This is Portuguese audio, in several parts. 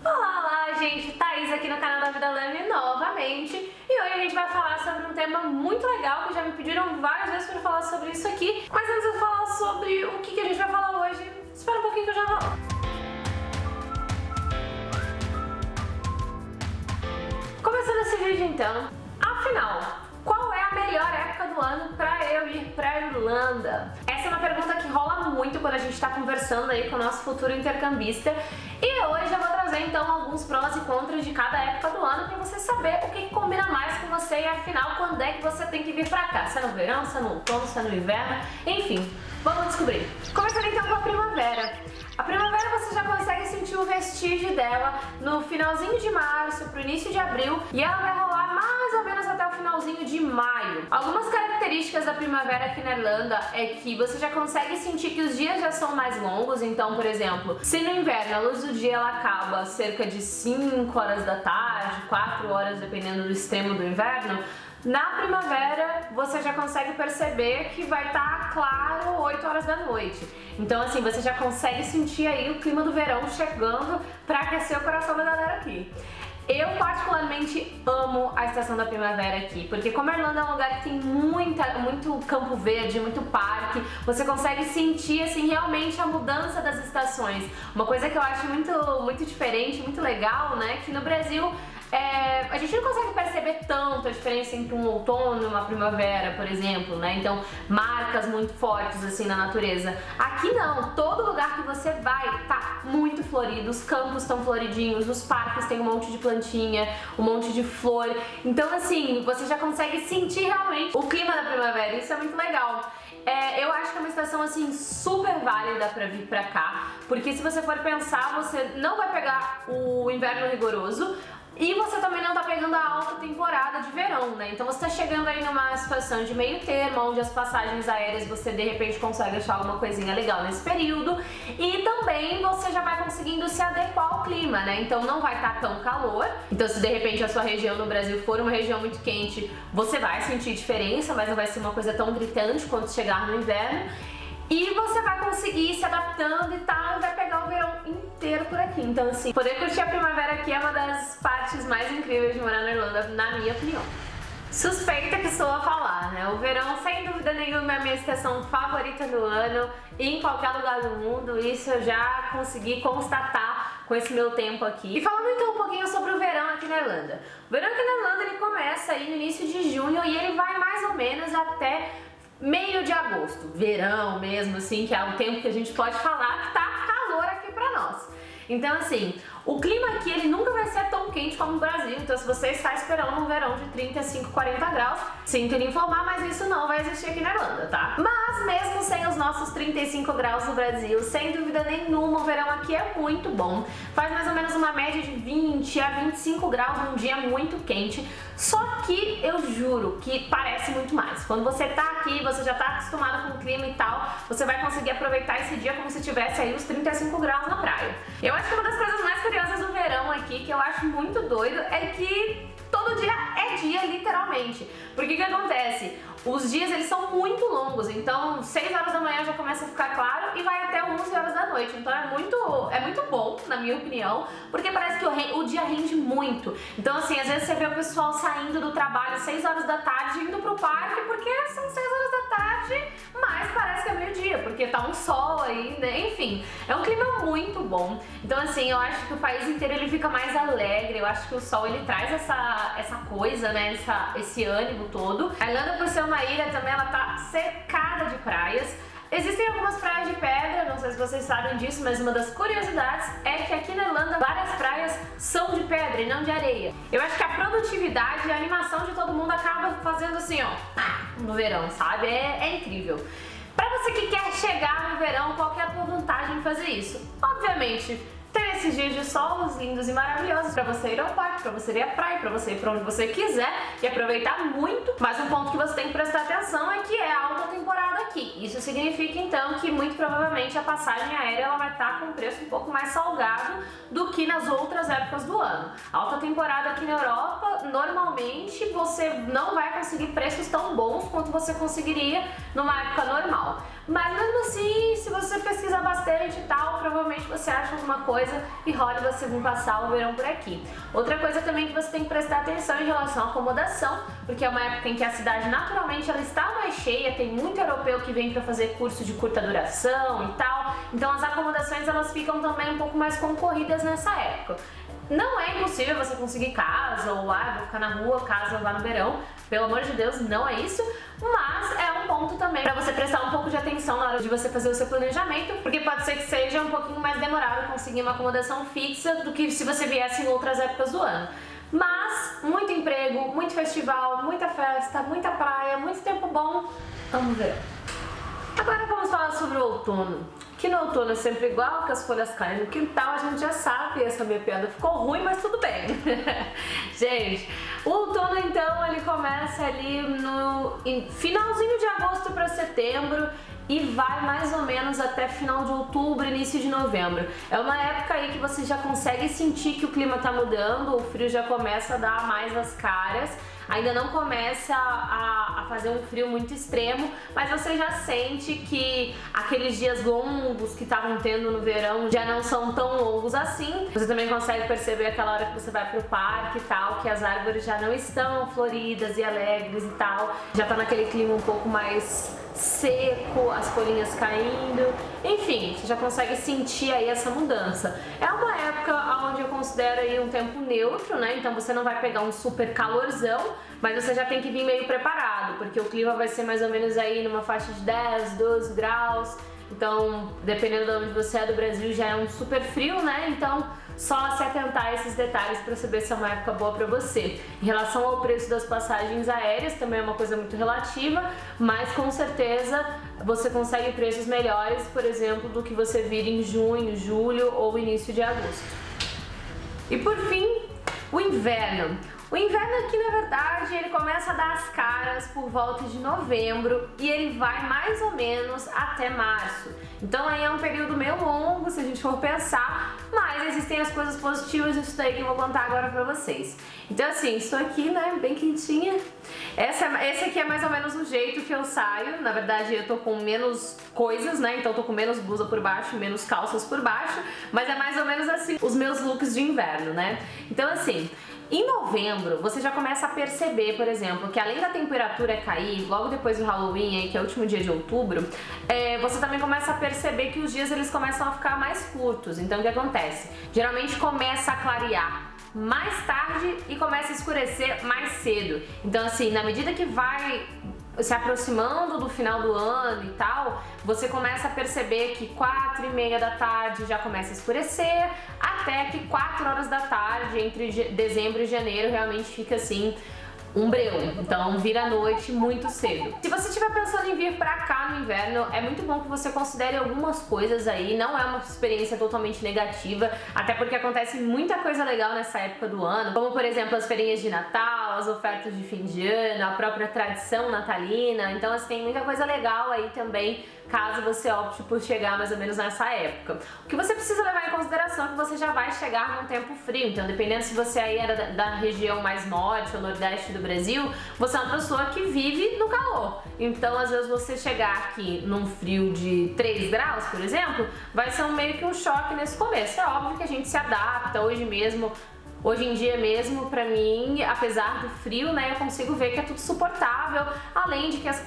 Olá, gente! Thaís aqui no canal da Vida Leme novamente. E hoje a gente vai falar sobre um tema muito legal que já me pediram várias vezes para falar sobre isso aqui. Mas antes de eu falar sobre o que a gente vai falar hoje, espera um pouquinho que eu já volto. Começando esse vídeo então, afinal, qual é a melhor época do ano pra eu ir pra Irlanda? Essa é uma pergunta que rola muito quando a gente tá conversando aí com o nosso futuro intercambista. E hoje eu vou trazer então alguns prós e contras de cada época do ano pra você saber o que combina mais com você e afinal quando é que você tem que vir pra cá. Se é no verão, se é no outono, se é no inverno, enfim, vamos descobrir. Começando então com a primavera. A primavera você já consegue sentir o vestígio dela no finalzinho de março pro início de abril e ela vai rolar mais ou menos até o finalzinho de maio. Algumas características da primavera aqui na Irlanda é que você já consegue sentir que os dias já são mais longos, então, por exemplo, se no inverno a luz do dia ela acaba cerca de 5 horas da tarde, 4 horas dependendo do extremo do inverno, na primavera você já consegue perceber que vai estar claro 8 horas da noite. Então assim, você já consegue sentir aí o clima do verão chegando para aquecer o coração da galera aqui. Eu particularmente amo a estação da primavera aqui, porque como a Irlanda é um lugar que tem muito campo verde, muito parque, você consegue sentir assim realmente a mudança das estações. Uma coisa que eu acho muito diferente, muito legal, né, que no Brasil a gente não consegue perceber tanto a diferença entre um outono e uma primavera, por exemplo, né? Então, marcas muito fortes assim na natureza. Aqui não, todo lugar que você vai tá muito florido, os campos estão floridinhos, os parques tem um monte de plantinha, um monte de flor. Então, assim, você já consegue sentir realmente o clima da primavera, isso é muito legal. Eu acho que é uma estação assim super válida pra vir pra cá, porque se você for pensar, você não vai pegar o inverno rigoroso, e você também não tá pegando a alta temporada de verão, né? Então você tá chegando aí numa situação de meio termo, onde as passagens aéreas você de repente consegue achar alguma coisinha legal nesse período. E também você já vai conseguindo se adequar ao clima, né? Então não vai estar tão calor. Então se de repente a sua região no Brasil for uma região muito quente, você vai sentir diferença, mas não vai ser uma coisa tão gritante quanto chegar no inverno. E você vai conseguir ir se adaptando e tal, e vai pegar o verão inteiro por aqui. Então assim, poder curtir a primavera aqui é uma das partes mais incríveis de morar na Irlanda, na minha opinião. Suspeita que sou a falar, né? O verão, sem dúvida nenhuma, é a minha estação favorita do ano, e em qualquer lugar do mundo, isso eu já consegui constatar com esse meu tempo aqui. E falando então um pouquinho sobre o verão aqui na Irlanda. O verão aqui na Irlanda, ele começa aí no início de junho e ele vai mais ou menos até meio de agosto, verão mesmo, assim, que é o tempo que a gente pode falar que tá calor aqui pra nós. Então assim, o clima aqui ele nunca vai ser tão quente como o Brasil, então se você está esperando um verão de 35, 40 graus, sinto lhe informar, mas isso não vai existir aqui na Irlanda, tá? Mas mesmo sem os nossos 35 graus no Brasil, sem dúvida nenhuma, o verão aqui é muito bom. Faz mais ou menos uma média de 20 a 25 graus num dia muito quente, só que eu juro que parece muito mais. Quando você tá aqui, você já tá acostumado com o clima e tal, você vai conseguir aproveitar esse dia como se tivesse aí os 35 graus na praia. Eu acho que uma das coisas mais curiosas do verão aqui, que eu acho muito doido, é que todo dia é dia, literalmente. Porque o que acontece? Os dias eles são muito longos, então 6 horas da manhã já começa a ficar claro e vai até 11 horas da noite. Então é muito bom, na minha opinião, porque parece que o dia rende muito. Então assim, às vezes você vê o pessoal saindo do trabalho 6 horas da tarde indo pro parque, porque são 6 horas da tarde, mas parece que é meio-dia, porque tá um sol aí, né? Enfim, é um clima muito bom. Então assim, eu acho que o país inteiro ele fica mais alegre, eu acho que o sol ele traz essa coisa, né? Esse ânimo todo. A Irlanda, por ser uma ilha também, ela tá cercada de praias. Existem algumas praias de pedra, não sei se vocês sabem disso, mas uma das curiosidades é que aqui na Irlanda várias praias são de pedra e não de areia. Eu acho que a produtividade e a animação de todo mundo acaba fazendo assim, ó, no verão, sabe? É incrível. Pra você que quer chegar no verão, qual que é a tua vantagem em fazer isso? Obviamente, ter esses dias de sol lindos e maravilhosos pra você ir ao parque, pra você ir à praia, pra você ir pra onde você quiser e aproveitar muito. Mas um ponto que você tem que prestar atenção é que é alta temporada aqui. aqui. Isso significa então que muito provavelmente a passagem aérea ela vai estar com um preço um pouco mais salgado do que nas outras épocas do ano. Alta temporada aqui na Europa, normalmente você não vai conseguir preços tão bons quanto você conseguiria numa época normal. Mas mesmo assim, se você pesquisar bastante e tal, provavelmente você acha alguma coisa e rola você vir passar o verão por aqui. Outra coisa também que você tem que prestar atenção em relação à acomodação, porque é uma época em que a cidade naturalmente ela está mais cheia, tem muito europeu que vem para fazer curso de curta duração e tal, então as acomodações elas ficam também um pouco mais concorridas nessa época. Não é impossível você conseguir casa ou vou ficar na rua, casa lá no verão, pelo amor de Deus, não é isso, mas é um ponto também para você prestar um pouco de atenção na hora de você fazer o seu planejamento, porque pode ser que seja um pouquinho mais demorado conseguir uma acomodação fixa do que se você viesse em outras épocas do ano. Mas muito emprego, muito festival, muita festa, muita praia, muito tempo bom, vamos ver. Agora vamos falar sobre o outono. Que no outono é sempre igual, que as folhas caem no quintal, a gente já sabe, essa minha piada ficou ruim, mas tudo bem. Gente, o outono então ele começa ali no finalzinho de agosto para setembro e vai mais ou menos até final de outubro, início de novembro. É uma época aí que você já consegue sentir que o clima tá mudando, o frio já começa a dar mais as caras. Ainda não começa a fazer um frio muito extremo, mas você já sente que aqueles dias longos que estavam tendo no verão já não são tão longos assim. Você também consegue perceber aquela hora que você vai pro parque e tal, que as árvores já não estão floridas e alegres e tal, já tá naquele clima um pouco mais seco, as folhinhas caindo, enfim, você já consegue sentir aí essa mudança. É uma época onde eu considero aí um tempo neutro, né? Então você não vai pegar um super calorzão, mas você já tem que vir meio preparado, porque o clima vai ser mais ou menos aí numa faixa de 10, 12 graus. Então, dependendo de onde você é do Brasil, já é um super frio, né? Então, só se atentar a esses detalhes para saber se é uma época boa para você. Em relação ao preço das passagens aéreas, também é uma coisa muito relativa, mas com certeza você consegue preços melhores, por exemplo, do que você vir em junho, julho ou início de agosto. E por fim, o inverno. O inverno aqui, na verdade, ele começa a dar as caras por volta de novembro e ele vai mais ou menos até março. Então aí é um período meio longo, se a gente for pensar, mas existem as coisas positivas disso daí que eu vou contar agora pra vocês. Então assim, estou aqui, né, bem quentinha. Esse aqui é mais ou menos o jeito que eu saio. Na verdade, eu tô com menos coisas, né, então eu tô com menos blusa por baixo, menos calças por baixo, mas é mais ou menos assim os meus looks de inverno, né. Então assim, em novembro, você já começa a perceber, por exemplo, que além da temperatura cair, logo depois do Halloween, aí, que é o último dia de outubro, você também começa a perceber que os dias eles começam a ficar mais curtos. Então o que acontece? Geralmente começa a clarear mais tarde e começa a escurecer mais cedo. Então assim, na medida que vai se aproximando do final do ano e tal, você começa a perceber que 4h30 da tarde já começa a escurecer, até que 4 horas da tarde, entre dezembro e janeiro, realmente fica assim, um breu, então vira noite muito cedo. Se você estiver pensando em vir pra cá no inverno, é muito bom que você considere algumas coisas aí, não é uma experiência totalmente negativa, até porque acontece muita coisa legal nessa época do ano, como por exemplo as feirinhas de Natal, as ofertas de fim de ano, a própria tradição natalina, então assim, tem muita coisa legal aí também, caso você opte por chegar mais ou menos nessa época. O que você precisa levar em consideração é que você já vai chegar num tempo frio, então dependendo se você aí é da região mais norte ou nordeste do Brasil, você é uma pessoa que vive no calor. Então às vezes você chegar aqui num frio de 3 graus, por exemplo, vai ser meio que um choque nesse começo. É óbvio que a gente se adapta Hoje em dia mesmo, pra mim, apesar do frio, né, eu consigo ver que é tudo suportável, além de que as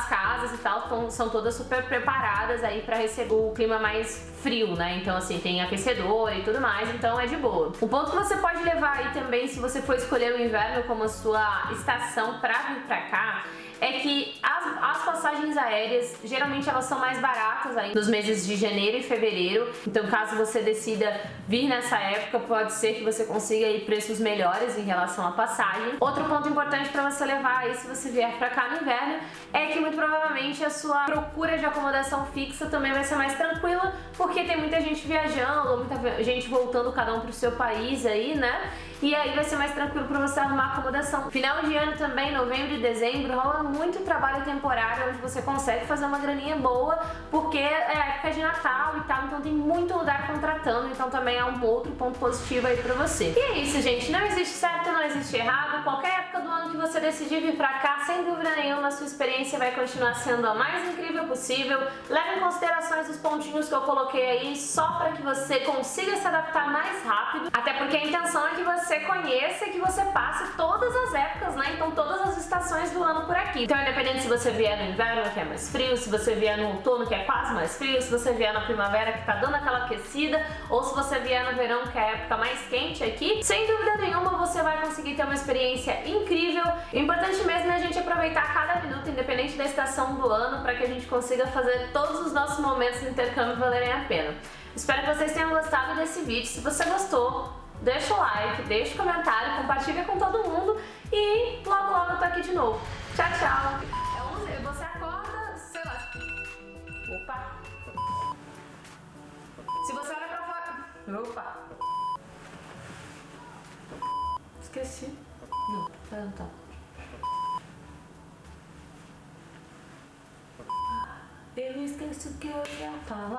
casas e tal são todas super preparadas aí pra receber o clima mais frio, né, então assim, tem aquecedor e tudo mais, então é de boa. Um ponto que você pode levar aí também, se você for escolher o inverno como a sua estação pra vir pra cá, é que as passagens aéreas, geralmente elas são mais baratas aí nos meses de janeiro e fevereiro, então caso você decida vir nessa época, pode ser que você consiga aí preços melhores em relação à passagem. Outro ponto importante para você levar aí se você vier pra cá no inverno, é que muito provavelmente a sua procura de acomodação fixa também vai ser mais tranquila, porque tem muita gente viajando, muita gente voltando cada um pro seu país aí, né? E aí vai ser mais tranquilo para você arrumar acomodação. Final de ano também, novembro e dezembro, rola muito trabalho temporário, onde você consegue fazer uma graninha boa, porque é época de Natal e tal, então tem muito lugar contratando, então também é um outro ponto positivo aí pra você. E é isso, gente, não existe certo, não existe errado, qualquer época do ano que você decidir vir pra cá, sem dúvida nenhuma, a sua experiência vai continuar sendo a mais incrível possível. Leve em considerações os pontinhos que eu coloquei aí, só para que você consiga se adaptar mais rápido, até porque a intenção é que você conheça e que você passe todas as épocas, né? Então todas as estações do ano por aqui. Então independente se você vier no inverno, que é mais frio, se você vier no outono, que é quase mais frio, se você vier na primavera, que tá dando aquela aquecida, ou se você vier no verão, que é a época mais quente aqui, sem dúvida nenhuma você vai conseguir ter uma experiência incrível. O importante mesmo é a gente aproveitar cada minuto, independente da estação do ano, para que a gente consiga fazer todos os nossos momentos de intercâmbio valerem a pena. Espero que vocês tenham gostado desse vídeo. Se você gostou, deixa o like, deixa o comentário, compartilha com todo mundo e logo logo eu tô aqui de novo. Tchau, tchau! Você acorda, sei lá... Opa! Se você olha pra fora... Opa! Esqueci. Não, tá. Eu esqueci o que eu ia falar.